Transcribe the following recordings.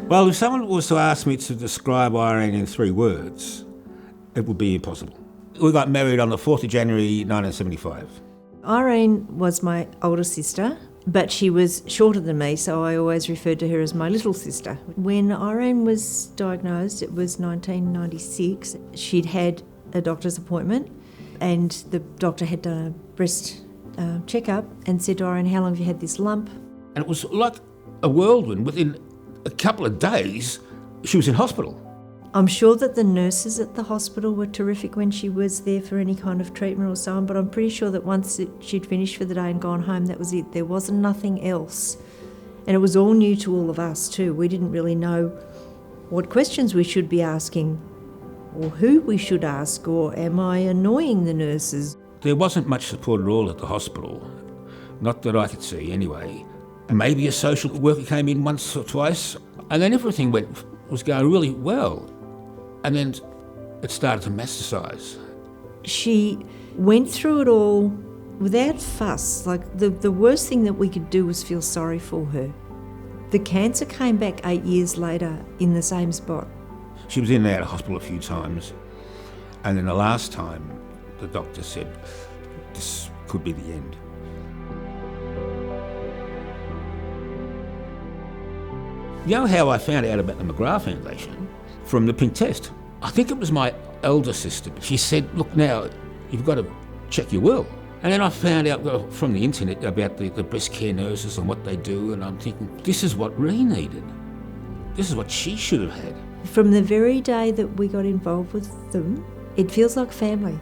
Well, if someone was to ask me to describe Irene in 3 words, it would be impossible. We got married on the 4th of January 1975. Irene was my older sister, but she was shorter than me, so I always referred to her as my little sister. When Irene was diagnosed, it was 1996. She'd had a doctor's appointment, and the doctor had done a breast checkup and said to Irene, "How long have you had this lump?" And it was like a whirlwind. Within a couple of days, she was in hospital. I'm sure that the nurses at the hospital were terrific when she was there for any kind of treatment or so on, but I'm pretty sure that once she'd finished for the day and gone home, that was it. There wasn't nothing else. And it was all new to all of us too. We didn't really know what questions we should be asking or who we should ask, or am I annoying the nurses? There wasn't much support at all at the hospital, not that I could see anyway. Maybe a social worker came in once or twice, and then everything was going really well. And then it started to metastasize. She went through it all without fuss. Like the worst thing that we could do was feel sorry for her. The cancer came back 8 years later in the same spot. She was in and out of hospital a few times, and then the last time the doctor said, this could be the end. You know how I found out about the McGrath Foundation? From the pink test. I think it was my elder sister. She said, look now, you've got to check your will. And then I found out from the internet about the breast care nurses and what they do, and I'm thinking, this is what Ree needed. This is what she should have had. From the very day that we got involved with them, it feels like family.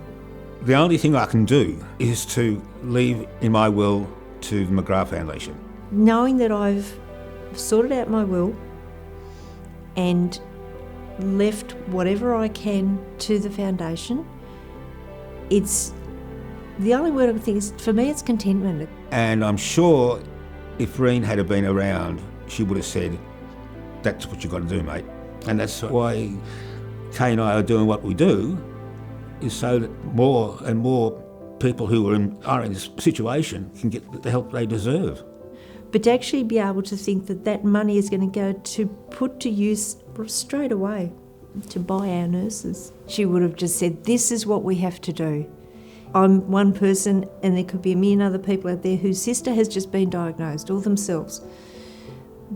The only thing I can do is to leave in my will to the McGrath Foundation. Knowing that I've sorted out my will and left whatever I can to the foundation, it's the only word I can think is, for me, it's contentment. And I'm sure if Irene had been around, she would have said, that's what you've got to do, mate. And that's why Kaye and I are doing what we do, is so that more and more people who are in this situation can get the help they deserve. But to actually be able to think that that money is going to go to put to use straight away to buy our nurses. She would have just said, this is what we have to do. I'm one person, and there could be a million other people out there whose sister has just been diagnosed, or themselves.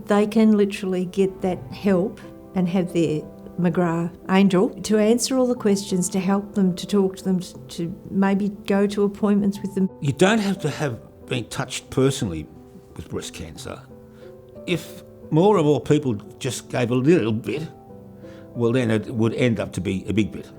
They can literally get that help and have their McGrath angel to answer all the questions, to help them, to talk to them, to maybe go to appointments with them. You don't have to have been touched personally with breast cancer. If more and more people just gave a little bit, well then it would end up to be a big bit.